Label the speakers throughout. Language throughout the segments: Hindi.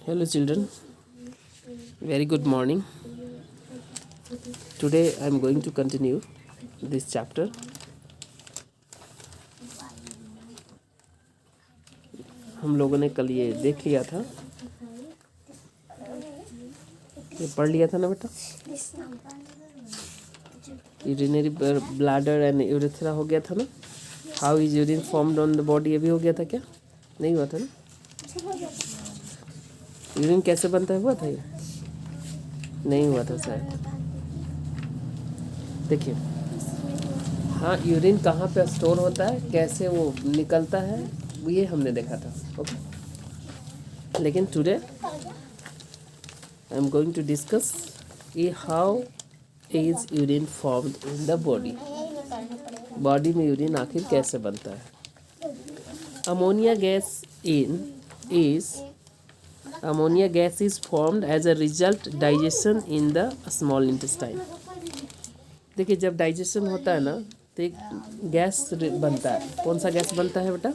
Speaker 1: Hello children, very good morning. Today I am going to continue this chapter. हम लोगों ने कल ये देख लिया था, ये पढ़ लिया था ना बेटा, यूरिनरी ब्लैडर एंड यूरेथ्रा हो गया था ना. How is urine formed on the body, ये भी हो गया था क्या? नहीं हुआ था ना. यूरिन कैसे बनता है हुआ था ये? नहीं हुआ था शायद. देखिए, हाँ, यूरिन कहाँ पे स्टोर होता है, कैसे वो निकलता है, ये हमने देखा था. ओके, लेकिन today I am going to discuss ये how is urine formed in the body. Body में यूरिन आखिर कैसे बनता है. Ammonia gas is formed as a result digestion in the small intestine. देखिए, जब डाइजेशन होता है ना तो एक गैस बनता है. कौन सा गैस बनता है बेटा?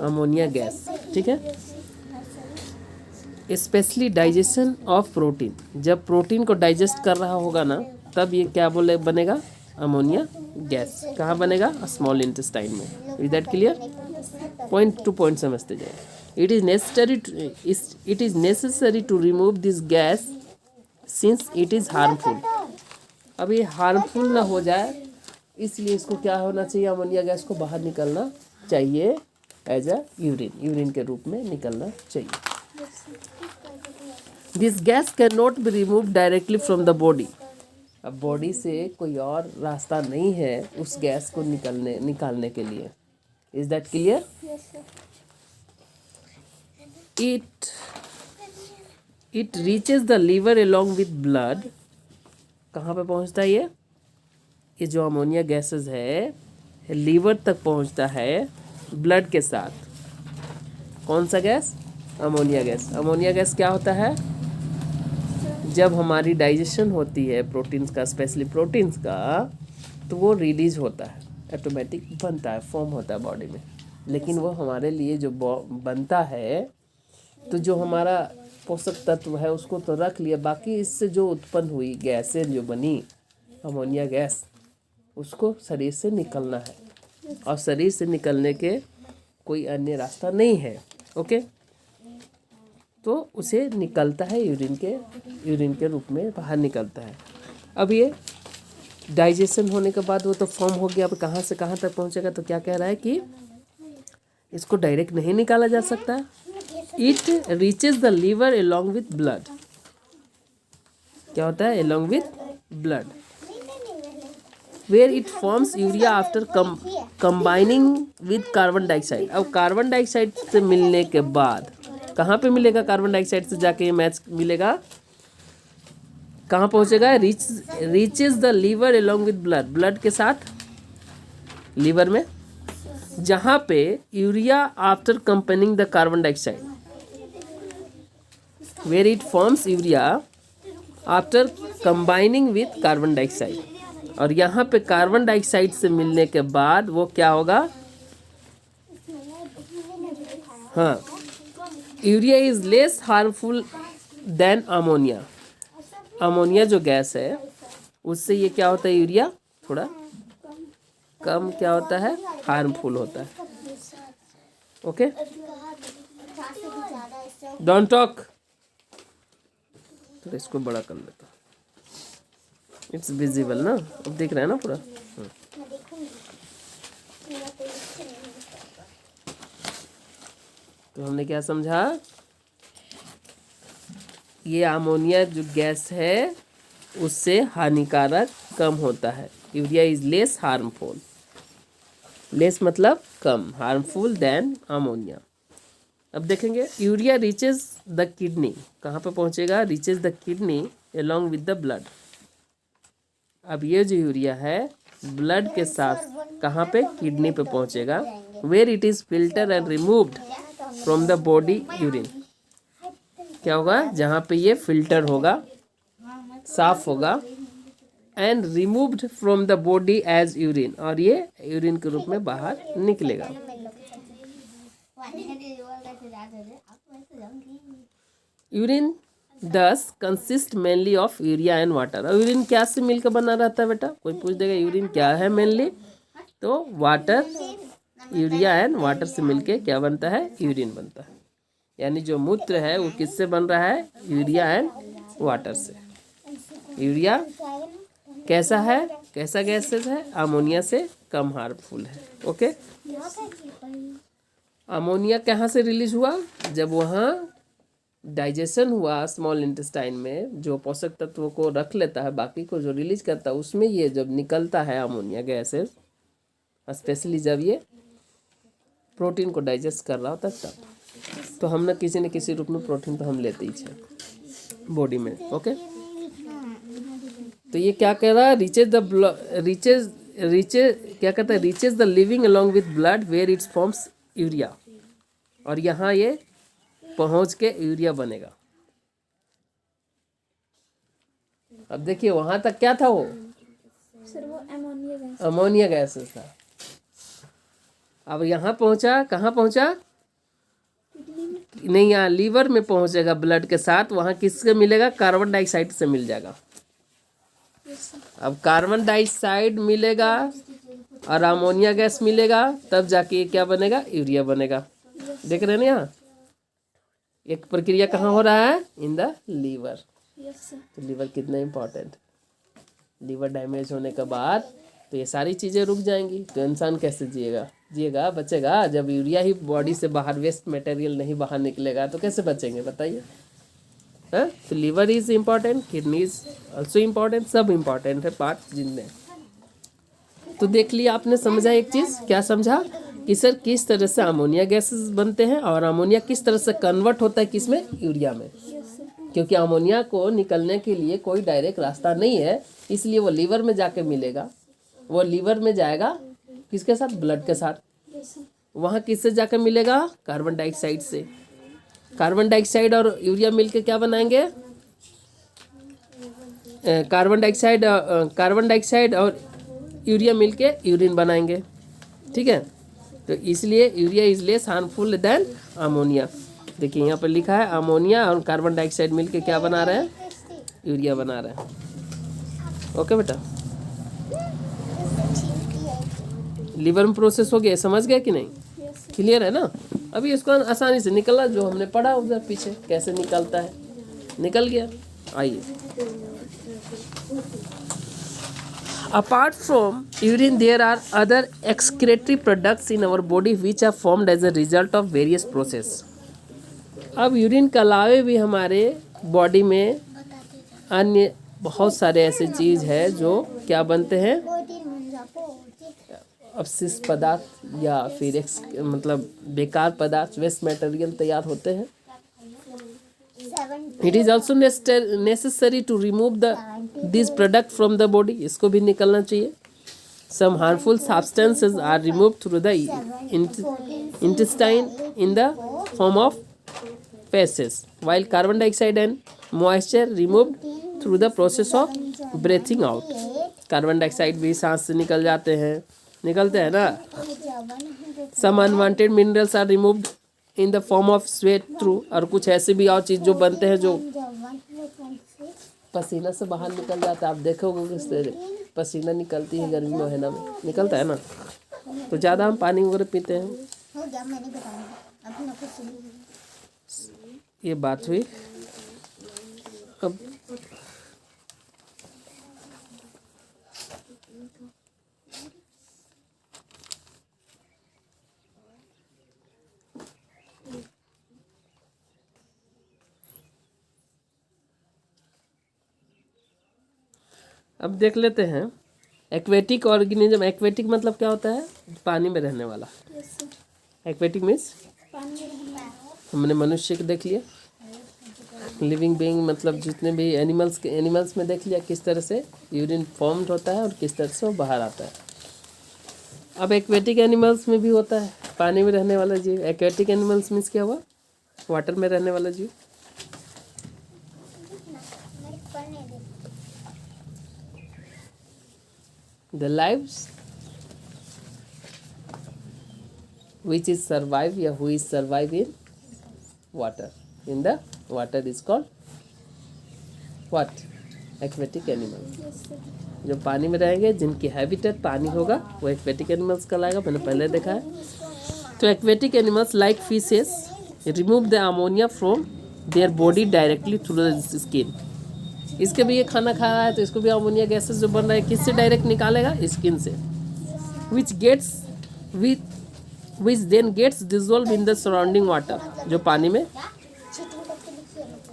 Speaker 1: Ammonia gas. ठीक है, स्पेशली डाइजेशन ऑफ प्रोटीन. जब प्रोटीन को डाइजेस्ट कर रहा होगा ना, तब ये क्या बनेगा? Ammonia gas. कहाँ बनेगा? स्मॉल इंटेस्टाइन में. Is that clear? Point to point समझते जाए. It is necessary to remove this gas since it is harmful. अब ये हार्मफुल ना हो जाए, इसलिए इसको क्या होना चाहिए? अमोनिया गैस को बाहर निकलना चाहिए एज अ यूरिन के रूप में निकलना चाहिए. This gas can not be remove directly from the body. अब बॉडी से कोई और रास्ता नहीं है उस गैस को निकालने के लिए. Is that clear? It reaches the liver along with blood. कहाँ पे पहुँचता है ये जो अमोनिया गैसेस है, लीवर तक पहुँचता है ब्लड के साथ. कौन सा gas? Ammonia gas. Ammonia gas क्या होता है? जब हमारी डाइजेशन होती है प्रोटीन्स का, स्पेशली प्रोटीन्स का, तो वो रिलीज होता है, ऑटोमेटिक बनता है, फॉर्म होता है बॉडी में. लेकिन वो हमारे लिए जो बनता है, तो जो हमारा पोषक तत्व है उसको तो रख लिया, बाकी इससे जो उत्पन्न हुई गैसें जो बनी अमोनिया गैस, उसको शरीर से निकलना है. और शरीर से निकलने के कोई अन्य रास्ता नहीं है. ओके, तो उसे निकलता है यूरिन के रूप में बाहर निकलता है. अब ये डाइजेशन होने के बाद वो तो फॉर्म हो गया. अब कहाँ से कहाँ तक पहुँचेगा? तो क्या कह रहा है कि इसको डायरेक्ट नहीं निकाला जा सकता. It reaches the liver along with blood. क्या होता है? along with blood, where it forms urea after combining with carbon dioxide. अब कार्बन डाइऑक्साइड से मिलने के बाद कहाँ पे मिलेगा? कार्बन डाइऑक्साइड से जाके ये मैच मिलेगा. कहाँ पहुँचेगा? Reaches the liver along with blood के साथ लीवर में, जहाँ पे urea after combining the carbon dioxide, where it forms urea after combining with carbon dioxide. और यहाँ पे कार्बन डाइऑक्साइड से मिलने के बाद वो क्या होगा? हाँ, urea is less harmful than ammonia. Ammonia जो गैस है उससे ये क्या होता है? यूरिया थोड़ा कम क्या होता है? हार्मफुल होता है. Okay, don't talk. तो इसको बड़ा कर लेता. इट्स विजिबल ना, अब दिख रहा है ना पूरा. तो हमने क्या समझा? ये अमोनिया जो गैस है उससे हानिकारक कम होता है. Urea is less harmful. Less मतलब कम, हार्मफुल देन अमोनिया. अब देखेंगे, यूरिया रीचेज द किडनी. कहाँ पे पहुँचेगा? Reaches the kidney along with the blood. अब ये जो यूरिया है ब्लड के साथ कहाँ पे? किडनी पे पहुँचेगा, where it is filter and removed from the body urine. क्या होगा? जहाँ पे ये फिल्टर होगा, साफ होगा, and removed from the body as urine, और ये यूरिन के रूप में बाहर निकलेगा. यूरिन दस consist mainly of urea and water. और यूरिन क्या से मिलकर बना रहता है बेटा? कोई पूछ देगा यूरिन क्या है मेनली, तो वाटर, यूरिया एंड वाटर से मिलके क्या बनता है? यूरिन बनता है। यानी जो मूत्र है वो किससे बन रहा है? यूरिया एंड वाटर से। यूरिया कैसा है, कैसा गैसेस है? अमोनिया से कम हार्मफुल है। ओके, अमोनिया कहाँ से रिलीज हुआ? जब वहाँ डाइजेशन हुआ स्मॉल इंटेस्टाइन में, जो पोषक तत्वों को रख लेता है, बाकी को जो रिलीज करता है, उसमें ये जब निकलता है अमोनिया गैसेस, स्पेशली जब ये प्रोटीन को डाइजेस्ट कर रहा होता है तब। तो हम किसी न किसी रूप में प्रोटीन तो हम लेते ही हैं बॉडी में। ओके, तो ये क्या कह रहा है? रीचेज क्या कहता है? Reaches the living along with blood where its forms urea. और यहाँ ये पहुंच के यूरिया बनेगा। अब देखिए वहां तक क्या था वो?
Speaker 2: सर वो
Speaker 1: अमोनिया गैस था। अब यहाँ पहुंचा, कहाँ पहुंचा? नहीं, यहाँ लीवर में पहुंचेगा ब्लड के साथ। वहाँ किससे मिलेगा? कार्बन डाइऑक्साइड से मिल जाएगा। अब कार्बन डाइऑक्साइड मिलेगा और अमोनिया गैस मिलेगा, तब जाके ये क्या बनेगा? यूरिया बनेगा। देख रहे हैं ना यहाँ एक प्रक्रिया कहाँ हो रहा है? In the liver. तो लीवर कितना इम्पोर्टेंट। लीवर डैमेज होने के बाद तो ये सारी चीज़ें रुक जाएंगी। तो इंसान कैसे जिएगा बचेगा? जब यूरिया ही बॉडी से बाहर, वेस्ट मटेरियल नहीं बाहर निकलेगा तो कैसे बचेंगे बताइए? हाँ, तो liver is important, kidney is also important, सब इम्पॉर्टेंट है पार्ट जिनमें। तो देख लिया आपने, समझा एक चीज़? क्या समझा? कि सर किस तरह से अमोनिया गैसेस बनते हैं और अमोनिया किस तरह से कन्वर्ट होता है किसमें? यूरिया में। क्योंकि अमोनिया को निकलने के लिए कोई डायरेक्ट रास्ता नहीं है, इसलिए वो लीवर में जाके मिलेगा। वो लीवर में जाएगा किसके साथ? ब्लड के साथ। वहाँ किससे जाकर मिलेगा? कार्बन डाइऑक्साइड से। कार्बन डाइऑक्साइड और यूरिया मिलके क्या बनाएंगे? कार्बन डाइऑक्साइड और यूरिया मिलके यूरिन बनाएंगे। ठीक है, तो इसलिए urea is less harmful than ammonia. देखिए यहाँ पर लिखा है अमोनिया और कार्बन डाइऑक्साइड मिलके क्या बना रहे हैं? यूरिया बना रहे हैं। ओके बेटा, लीवर में प्रोसेस हो गया, समझ गया कि नहीं? क्लियर है ना? अभी इसको आसानी से निकला, जो हमने पढ़ा उधर पीछे कैसे निकलता है, निकल गया। आइए, apart from urine there are other excretory products in our body which are formed as a result of various process। अब यूरिन के अलावे भी हमारे बॉडी में अन्य बहुत सारे ऐसे चीज़ है जो क्या बनते हैं? अपशिष्ट पदार्थ या फिर मतलब बेकार पदार्थ, वेस्ट मटेरियल तैयार होते हैं। It is also necessary to remove this product from the body. इसको भी निकलना चाहिए। Some harmful substances are remove through the intestine in the form of faeces, while carbon dioxide and moisture removed through the process of breathing out. Carbon dioxide भी सांस से निकलते हैं ना। Some unwanted minerals are removed in the form of sweat through. और कुछ ऐसे भी और चीज़ जो बनते हैं जो पसीना से बाहर निकल जाता है। आप देखोगे किस तरह पसीना निकलती है गर्मी महीना में, निकलता है ना। तो ज़्यादा हम पानी वगैरह पीते हैं। ये बात हुई। अब देख लेते हैं एक्वेटिक ऑर्गेनिज्म। एक्वेटिक मतलब क्या होता है? पानी में रहने वाला। एक्वेटिक मीन्स हमने मनुष्य को देख लिया, लिविंग बीइंग मतलब जितने भी एनिमल्स में देख लिया किस तरह से यूरिन फॉर्म्ड होता है और किस तरह से वो बाहर आता है। अब एक्वेटिक एनिमल्स में भी होता है पानी में रहने वाला जीव। एक्वेटिक एनिमल्स मीन्स क्या हुआ? वाटर में रहने वाला जीव। The lives which is survive या who is survive in water, in the water is called what? Aquatic animals. जो पानी में रहेंगे, जिनकी हैबिटेट पानी होगा, वो एक्वेटिक एनिमल्स कहलाएगा। मैंने पहले देखा है। तो aquatic animals like fishes remove the ammonia from their body directly through the skin. इसके भी ये खाना खा रहा है तो इसको भी अमोनिया गैसेस जो बन रहा है किससे डायरेक्ट निकालेगा? स्किन से, which then gets dissolved in the surrounding water, जो पानी में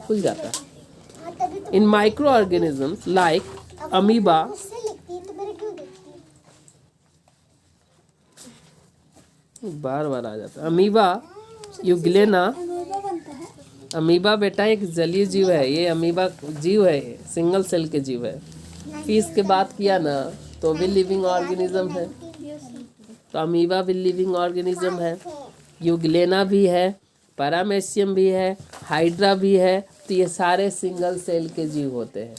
Speaker 1: घुल जाता है। In microorganisms like amoeba, बार बार आ जाता है। अमीबा यूग्लेना, अमीबा बेटा एक जलीय जीव है। ये अमीबा जीव है, सिंगल सेल के जीव है। फिश के बात किया ना तो भी लिविंग ऑर्गेनिज्म है, तो अमीबा भी लिविंग ऑर्गेनिज्म है, यूग्लेना भी है, पैरामेशियम भी है, हाइड्रा भी है। तो ये सारे सिंगल सेल के जीव होते हैं।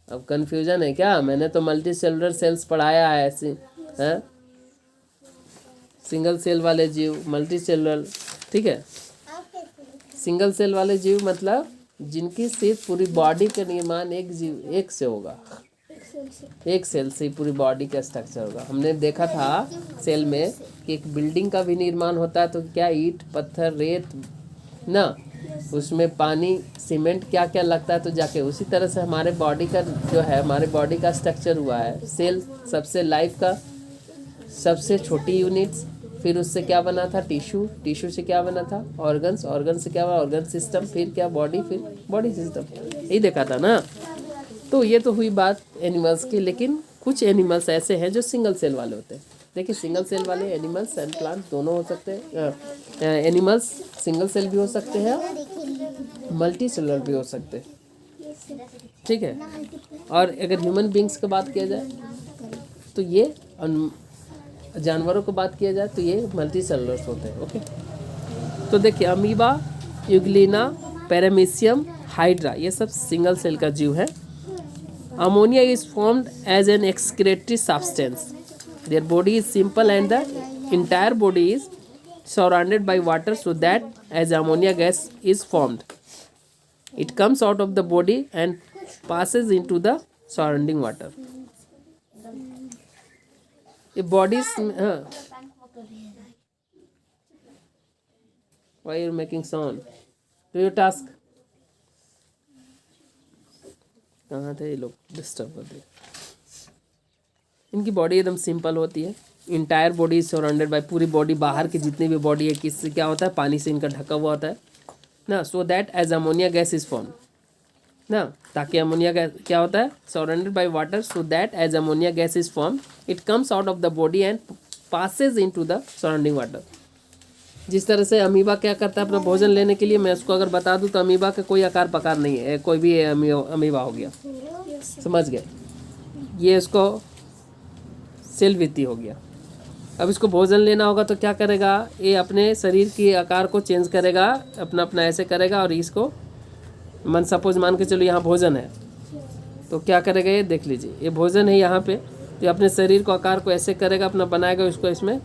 Speaker 1: अब कंफ्यूजन है क्या? मैंने तो मल्टी सेलुलर सेल्स पढ़ाया है ऐसे, हैं? सिंगल सेल वाले जीव, मल्टी सेलुलर, ठीक है। सिंगल सेल वाले जीव मतलब जिनकी सिर्फ पूरी बॉडी का निर्माण एक जीव एक से होगा, एक सेल से पूरी बॉडी का स्ट्रक्चर होगा। हमने देखा था सेल में कि एक बिल्डिंग का भी निर्माण होता है तो क्या ईंट पत्थर रेत ना, उसमें पानी सीमेंट क्या क्या लगता है, तो जाके उसी तरह से हमारे बॉडी का जो है, हमारे बॉडी का स्ट्रक्चर हुआ है। सेल सबसे लाइफ का सबसे छोटी यूनिट्स, फिर उससे क्या बना था? टिश्यू, टिश्यू से क्या बना था? ऑर्गन्स, ऑर्गन से क्या हुआ? ऑर्गन सिस्टम, फिर क्या? बॉडी, फिर बॉडी सिस्टम। यही देखा था ना। तो ये तो हुई बात एनिमल्स की, लेकिन कुछ एनिमल्स ऐसे हैं जो सिंगल सेल वाले होते हैं। देखिए सिंगल सेल वाले एनिमल्स एंड प्लांट्स दोनों हो सकते हैं। एनिमल्स सिंगल सेल भी हो सकते हैं, मल्टी सेलुलर भी हो सकते हैं, ठीक है। और अगर ह्यूमन बींग्स की बात किया जाए तो ये, जानवरों को बात किया जाए तो ये मल्टी सेलुलर्स होते हैं। ओके, तो देखिए अमीबा, यूग्लिना, पैरामीशियम, हाइड्रा, ये सब सिंगल सेल का जीव है। Ammonia is formed as an excretory substance. Their body is simple and the entire body is surrounded by water, so that as ammonia gas is formed it comes out of the body and passes into the surrounding water. ये bodies, why you making sound? Do your task. कहाँ थे ये लोग? डिस्टर्ब कर दिए। इनकी बॉडी एकदम सिंपल होती है। इंटायर बॉडी सराउंडेड बाय, पूरी बॉडी, बाहर की जितनी भी बॉडी है किससे क्या होता है? पानी से इनका ढका हुआ होता है ना। So that as ammonia gas is form ना, ताकि अमोनिया गैस क्या होता है? Surrounded by water, so that as ammonia gas is form it comes out of the body and passes into the surrounding water. जिस तरह से अमीबा क्या करता है अपना भोजन लेने के लिए, मैं उसको अगर बता दूं तो अमीबा का कोई आकार प्रकार नहीं है, कोई भी अमीबा हो गया, समझ गए? ये इसको सेलविती हो गया। अब इसको भोजन लेना होगा तो क्या करेगा? ये अपने शरीर के आकार को चेंज करेगा, अपना अपना ऐसे करेगा, और इसको सपोज मान के चलो यहाँ भोजन है तो क्या करेगा? ये देख लीजिए, ये भोजन है यहाँ पे, तो अपने शरीर को आकार को ऐसे करेगा, अपना बनाएगा, उसको इसमें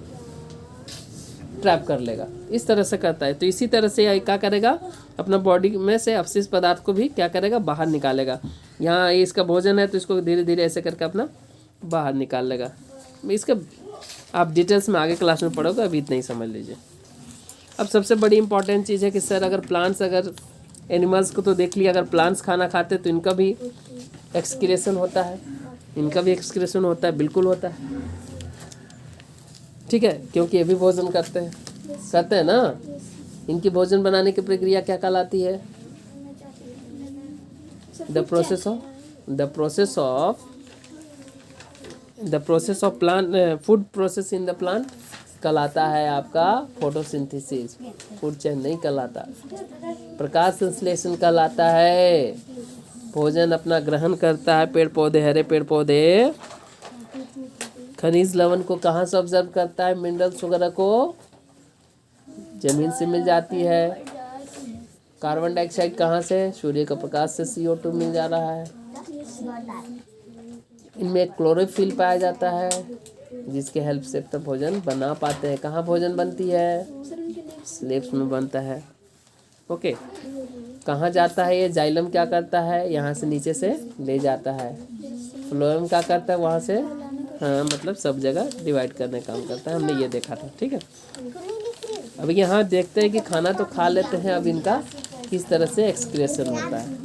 Speaker 1: ट्रैप कर लेगा, इस तरह से करता है। तो इसी तरह से ये क्या करेगा? अपना बॉडी में से अवशिष्ट पदार्थ को भी क्या करेगा? बाहर निकालेगा। यहाँ ये इसका भोजन है तो इसको धीरे धीरे ऐसे करके अपना बाहर निकाल लेगा। इसका आप डिटेल्स में आगे क्लास में पढ़ोगे, अभी इतना ही समझ लीजिए। अब सबसे बड़ी इंपॉर्टेंट चीज़ है कि सर अगर प्लांट्स, अगर एनिमल्स को तो देख लिया, अगर प्लांट्स खाना खाते तो इनका भी एक्सक्रीशन होता है, इनका भी एक्सक्रीशन होता है, बिल्कुल होता है, ठीक है, क्योंकि ये भी भोजन करते हैं ना। इनकी भोजन बनाने की प्रक्रिया क्या कहलाती है? The process of plant, food process in the plant कहलाता है आपका फोटोसिंथेसिस। फूड चेन नहीं कहलाता, प्रकाश संश्लेषण कहलाता है। भोजन अपना ग्रहण करता है पेड़ पौधे, हरे पेड़ पौधे खनिज लवण को कहाँ से ऑब्जर्व करता है? मिनरल्स वगैरह को जमीन से मिल जाती है। कार्बन डाइऑक्साइड कहाँ से? सूर्य का प्रकाश से CO2 मिल जा रहा है। इनमें क्लोरोफिल पाया जाता है जिसके हेल्प से तो भोजन बना पाते हैं। कहाँ भोजन बनती है? स्लेब्स में बनता है। ओके, कहाँ जाता है ये जाइलम, क्या करता है यहाँ से नीचे से ले जाता है। फ्लोएम क्या करता है वहाँ से, हाँ मतलब सब जगह डिवाइड करने का काम करता है, हमने ये देखा था। ठीक है, अब यहाँ देखते हैं कि खाना तो खा लेते हैं, अब इनका किस तरह से एक्सक्रेशन होता है।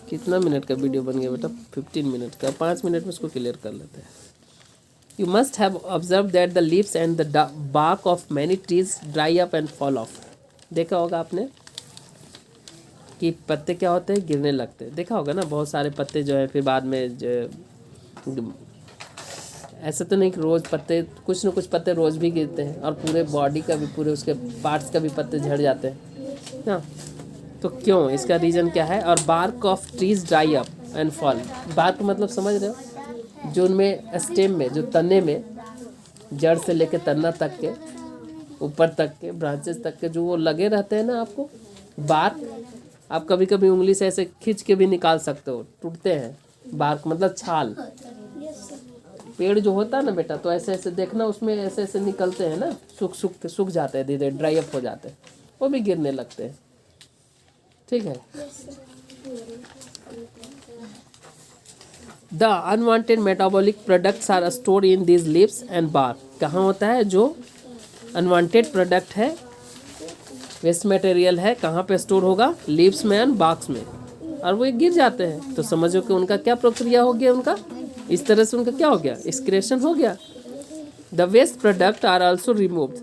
Speaker 1: कितना मिनट का वीडियो बन गया बेटा, 15 मिनट का, 5 मिनट में इसको क्लियर कर लेते हैं। You must have observe that the leaves and the bark of many trees dry up and fall off. देखा होगा आपने कि पत्ते क्या होते हैं, गिरने लगते हैं। देखा होगा ना, बहुत सारे पत्ते जो है फिर बाद में जो, ऐसा तो नहीं कि रोज़ पत्ते, कुछ न कुछ पत्ते रोज़ भी गिरते हैं, और पूरे बॉडी का भी, पूरे उसके पार्ट्स का भी पत्ते झड़ जाते हैं ना। तो क्यों, इसका रीज़न क्या है। और bark of trees dry up and fall, bark मतलब समझ रहे हो, जो उनमें स्टेम में, जो तने में, जड़ से लेके तना तक के, ऊपर तक के ब्रांचेस तक के जो वो लगे रहते हैं ना, आपको बार्क, आप कभी कभी उंगली से ऐसे खींच के भी निकाल सकते हो, टूटते हैं। बार्क मतलब छाल, पेड़ जो होता है ना बेटा, तो ऐसे ऐसे देखना, उसमें ऐसे ऐसे निकलते हैं ना, सूख जाते हैं, धीरे ड्राई अप हो जाते हैं, वो भी गिरने लगते हैं। ठीक है, the unwanted metabolic products are store in this leaves and bark. कहाँ होता है, जो अनवांटेड प्रोडक्ट है, वेस्ट मटेरियल है, कहाँ पे स्टोर होगा, लीव्स में एंड बार्क्स में, और वो गिर जाते हैं। तो समझो कि उनका क्या प्रक्रिया हो गया, उनका इस तरह से उनका क्या हो गया, एक्सक्रेशन हो गया। The waste product are also removed,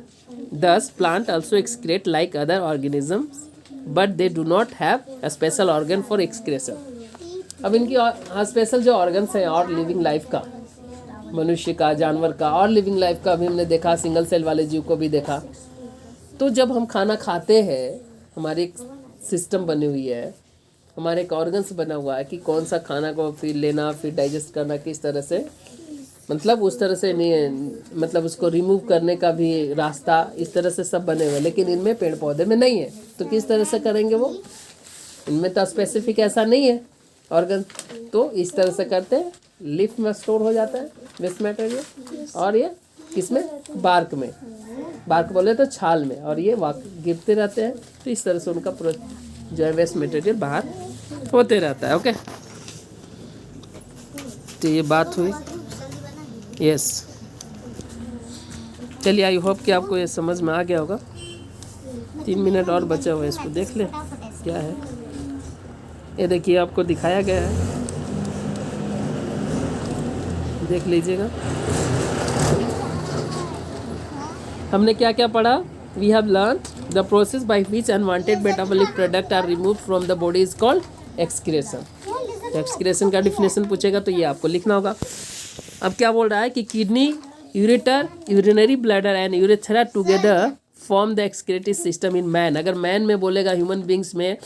Speaker 1: thus plant also excrete like other organisms but they do not have a special organ for excretion. अब इनकी स्पेशल जो ऑर्गन्स हैं और लिविंग लाइफ का, मनुष्य का, जानवर का, और लिविंग लाइफ का भी हमने देखा, सिंगल सेल वाले जीव को भी देखा। तो जब हम खाना खाते हैं, हमारी एक सिस्टम बनी हुई है, हमारे एक ऑर्गन्स बना हुआ है कि कौन सा खाना को फिर लेना, फिर डाइजेस्ट करना, किस तरह से, मतलब उस तरह से नहीं, मतलब उसको रिमूव करने का भी रास्ता, इस तरह से सब बने हुए। लेकिन इनमें, पेड़ पौधे में नहीं है, तो किस तरह से करेंगे वो, इनमें तो स्पेसिफिक ऐसा नहीं है ऑर्गन, तो इस तरह से करते हैं। लीफ में स्टोर हो जाता है वेस्ट मटेरियल, और ये किसमें, बार्क में, बार्क बोले तो छाल में, और ये गिरते रहते हैं। तो इस तरह से उनका जो है वेस्ट मटेरियल बाहर होते रहता है। ओके, तो ये बात हुई। यस, चलिए, आई होप कि आपको ये समझ में आ गया होगा। 3 मिनट और बचा हुआ है, इसको देख ले क्या है। ये देखिए, आपको दिखाया गया है, देख लीजिएगा। हमने क्या क्या पढ़ा, we have learn the process by which unwanted metabolic product are remove from the body is called excretion. Excretion का डिफिनेशन पूछेगा तो ये आपको लिखना होगा। अब क्या बोल रहा है कि kidney, ureter, urinary bladder and urethra together form the excretory system in man. अगर मैन में बोलेगा, ह्यूमन बींग्स में,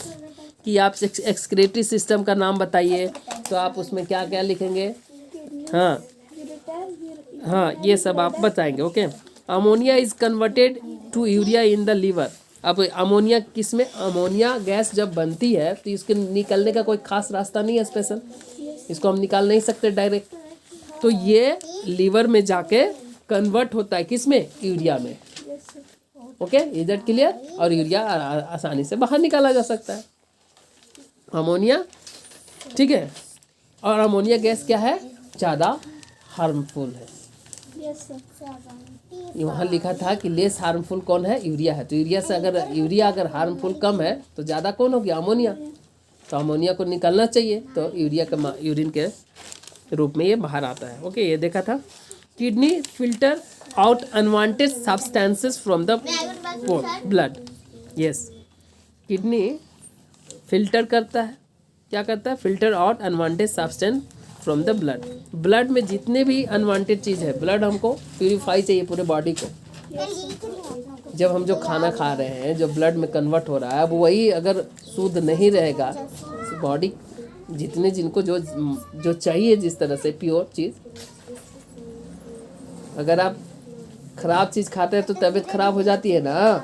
Speaker 1: कि आप एक्सक्रेटरी सिस्टम का नाम बताइए, तो आप उसमें क्या क्या लिखेंगे, हाँ हाँ ये सब आप बताएंगे। Okay, ammonia is converted to urea in the liver. अब अमोनिया किस में, अमोनिया गैस जब बनती है तो इसके निकलने का कोई खास रास्ता नहीं है स्पेशल, इसको हम निकाल नहीं सकते डायरेक्ट, तो ये लीवर में जाके कन्वर्ट होता है किस में, यूरिया में। Okay, is that clear. और यूरिया आसानी से बाहर निकाला जा सकता है, अमोनिया, ठीक है। और अमोनिया गैस क्या है, ज़्यादा हार्मफुल है। वहाँ लिखा था कि लेस हार्मफुल कौन है, यूरिया है। तो यूरिया अगर हार्मफुल कम है तो ज़्यादा कौन हो गया, अमोनिया। तो अमोनिया को निकलना चाहिए, तो यूरिया का यूरिन के रूप में ये बाहर आता है। ओके, ये देखा था। Kidney filter out unwanted substances from the blood. Yes, kidney filter करता है, क्या करता है, filter out unwanted substance from the blood. Blood में जितने भी अनवांटेड चीज़ है, ब्लड हमको प्यूरिफाई चाहिए पूरे बॉडी को। जब हम जो खाना खा रहे हैं, जो ब्लड में कन्वर्ट हो रहा है, अब वही अगर शुद्ध नहीं रहेगा, तो बॉडी जितने जिनको जो चाहिए, जिस तरह से प्योर चीज़, अगर आप खराब चीज़ खाते हैं तो तबीयत खराब हो जाती है ना।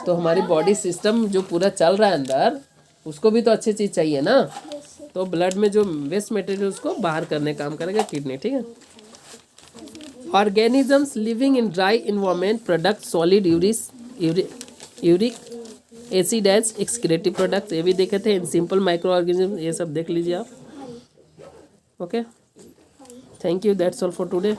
Speaker 1: तो हमारी बॉडी सिस्टम जो पूरा चल रहा है अंदर, उसको भी तो अच्छी चीज़ चाहिए ना। तो ब्लड में जो वेस्ट मटेरियल उसको बाहर करने काम करेगा किडनी, ठीक है। Organisms living in dry environment product solid uric acid as excretive products ये भी देखे थे, इन सिंपल माइक्रो ऑर्गेनिज्म ये सब देख लीजिए आप. Okay, thank you, that's all for today.